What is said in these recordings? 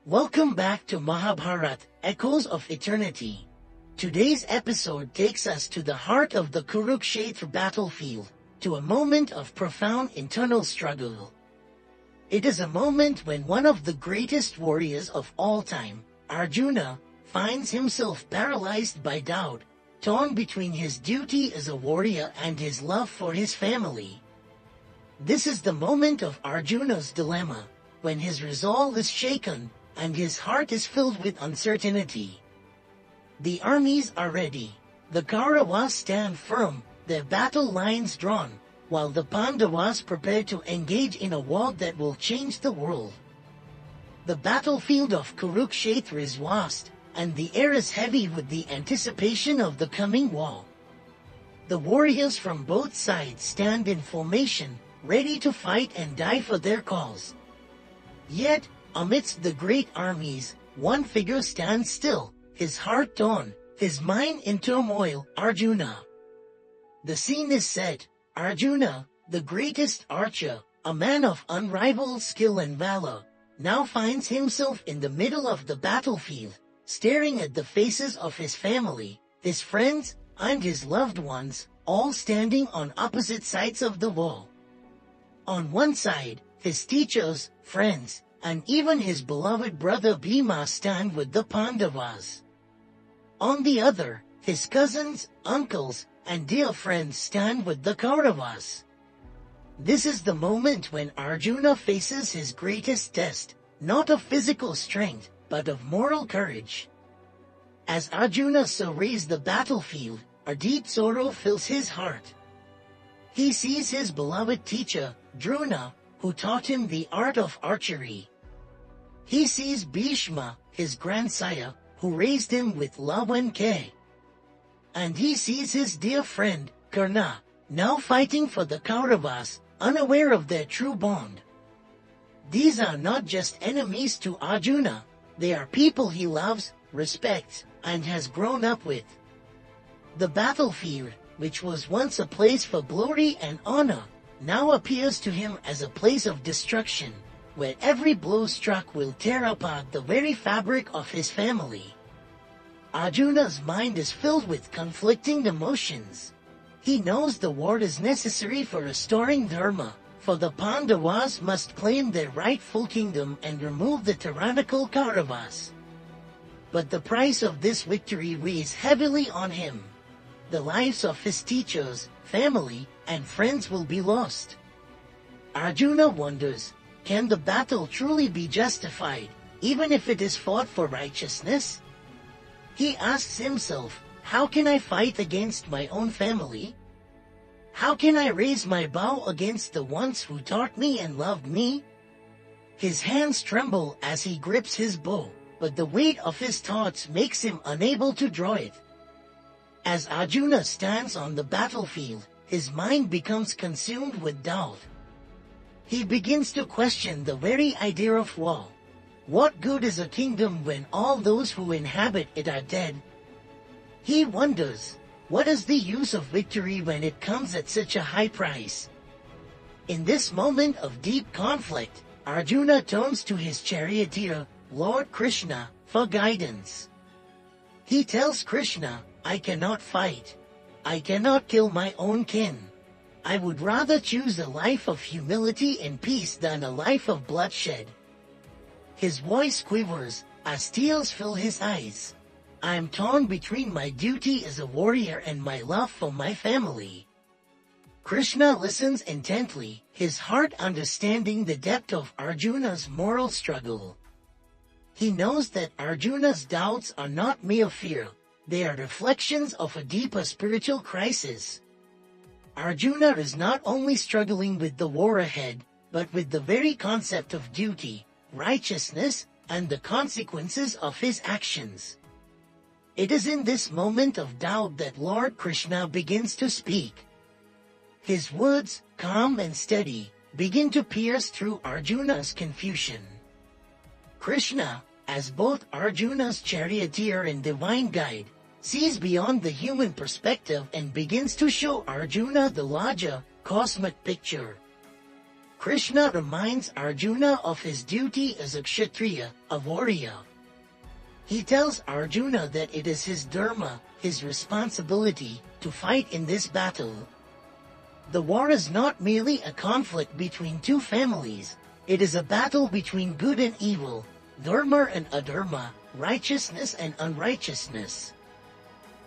Welcome back to Mahabharata, Echoes of Eternity. Today's episode takes us to the heart of the Kurukshetra battlefield, to a moment of profound internal struggle. It is a moment when one of the greatest warriors of all time, Arjuna, finds himself paralyzed by doubt, torn between his duty as a warrior and his love for his family. This is the moment of Arjuna's dilemma, when his resolve is shaken, and his heart is filled with uncertainty. The armies are ready. The Kauravas stand firm, their battle lines drawn, while the Pandavas prepare to engage in a war that will change the world. The battlefield of Kurukshetra is vast, and the air is heavy with the anticipation of the coming war. The warriors from both sides stand in formation, ready to fight and die for their cause. Yet, amidst the great armies, one figure stands still, his heart torn, his mind in turmoil: Arjuna. The scene is set. Arjuna, the greatest archer, a man of unrivaled skill and valor, now finds himself in the middle of the battlefield, staring at the faces of his family, his friends, and his loved ones, all standing on opposite sides of the wall. On one side, his teachers, friends, and even his beloved brother Bhima stand with the Pandavas. On the other, his cousins, uncles, and dear friends stand with the Kauravas. This is the moment when Arjuna faces his greatest test, not of physical strength, but of moral courage. As Arjuna surveys the battlefield, a deep sorrow fills his heart. He sees his beloved teacher, Drona, who taught him the art of archery. He sees Bhishma, his grandsire, who raised him with love and care. And he sees his dear friend, Karna, now fighting for the Kauravas, unaware of their true bond. These are not just enemies to Arjuna, they are people he loves, respects, and has grown up with. The battlefield, which was once a place for glory and honor, now appears to him as a place of destruction, where every blow struck will tear apart the very fabric of his family. Arjuna's mind is filled with conflicting emotions. He knows the war is necessary for restoring dharma, for the Pandavas must claim their rightful kingdom and remove the tyrannical Kauravas. But the price of this victory weighs heavily on him. The lives of his teachers, family, and friends will be lost. Arjuna wonders, can the battle truly be justified, even if it is fought for righteousness? He asks himself, how can I fight against my own family? How can I raise my bow against the ones who taught me and loved me? His hands tremble as he grips his bow, but the weight of his thoughts makes him unable to draw it. As Arjuna stands on the battlefield, his mind becomes consumed with doubt. He begins to question the very idea of war. What good is a kingdom when all those who inhabit it are dead? He wonders, what is the use of victory when it comes at such a high price? In this moment of deep conflict, Arjuna turns to his charioteer, Lord Krishna, for guidance. He tells Krishna, I cannot fight. I cannot kill my own kin. I would rather choose a life of humility and peace than a life of bloodshed. His voice quivers as tears fill his eyes. I am torn between my duty as a warrior and my love for my family. Krishna listens intently, his heart understanding the depth of Arjuna's moral struggle. He knows that Arjuna's doubts are not mere fear, they are reflections of a deeper spiritual crisis. Arjuna is not only struggling with the war ahead, but with the very concept of duty, righteousness, and the consequences of his actions. It is in this moment of doubt that Lord Krishna begins to speak. His words, calm and steady, begin to pierce through Arjuna's confusion. Krishna, as both Arjuna's charioteer and divine guide, sees beyond the human perspective and begins to show Arjuna the larger, cosmic picture. Krishna reminds Arjuna of his duty as a Kshatriya, a warrior. He tells Arjuna that it is his dharma, his responsibility, to fight in this battle. The war is not merely a conflict between two families, it is a battle between good and evil, dharma and adharma, righteousness and unrighteousness.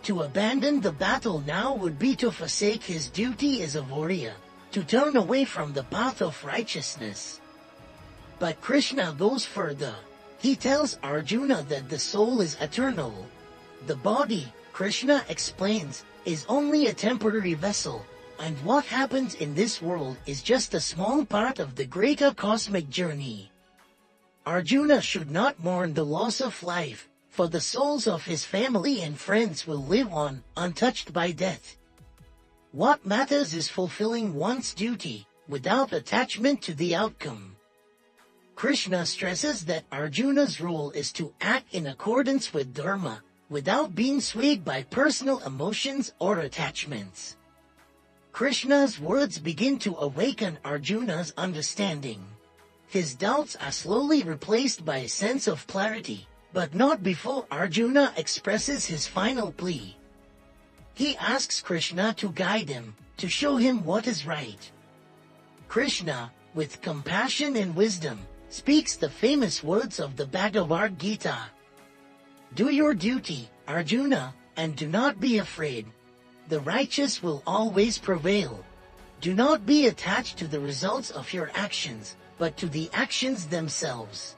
To abandon the battle now would be to forsake his duty as a warrior, to turn away from the path of righteousness. But Krishna goes further. He tells Arjuna that the soul is eternal. The body, Krishna explains, is only a temporary vessel, and what happens in this world is just a small part of the greater cosmic journey. Arjuna should not mourn the loss of life, for the souls of his family and friends will live on, untouched by death. What matters is fulfilling one's duty, without attachment to the outcome. Krishna stresses that Arjuna's role is to act in accordance with dharma, without being swayed by personal emotions or attachments. Krishna's words begin to awaken Arjuna's understanding. His doubts are slowly replaced by a sense of clarity, but not before Arjuna expresses his final plea. He asks Krishna to guide him, to show him what is right. Krishna, with compassion and wisdom, speaks the famous words of the Bhagavad Gita. Do your duty, Arjuna, and do not be afraid. The righteous will always prevail. Do not be attached to the results of your actions, but to the actions themselves.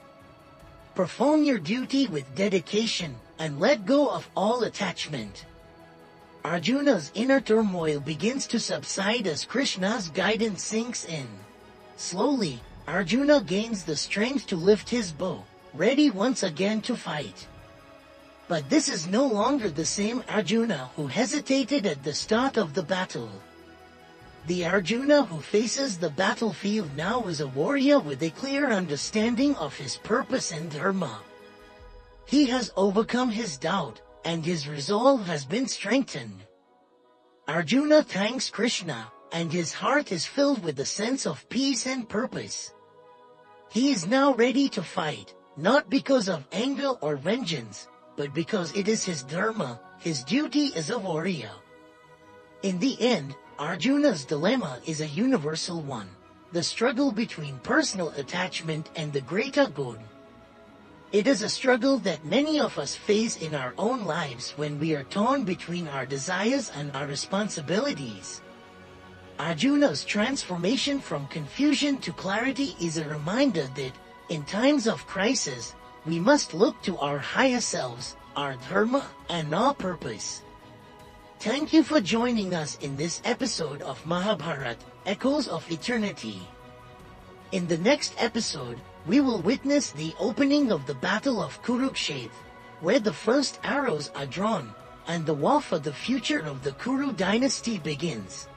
Perform your duty with dedication, and let go of all attachment. Arjuna's inner turmoil begins to subside as Krishna's guidance sinks in. Slowly, Arjuna gains the strength to lift his bow, ready once again to fight. But this is no longer the same Arjuna who hesitated at the start of the battle. The Arjuna who faces the battlefield now is a warrior with a clear understanding of his purpose and dharma. He has overcome his doubt, and his resolve has been strengthened. Arjuna thanks Krishna, and his heart is filled with a sense of peace and purpose. He is now ready to fight, not because of anger or vengeance, but because it is his dharma, his duty as a warrior. In the end, Arjuna's dilemma is a universal one, the struggle between personal attachment and the greater good. It is a struggle that many of us face in our own lives when we are torn between our desires and our responsibilities. Arjuna's transformation from confusion to clarity is a reminder that, in times of crisis, we must look to our higher selves, our dharma, and our purpose. Thank you for joining us in this episode of Mahabharata, Echoes of Eternity. In the next episode, we will witness the opening of the Battle of Kurukshetra, where the first arrows are drawn, and the war for the future of the Kuru dynasty begins.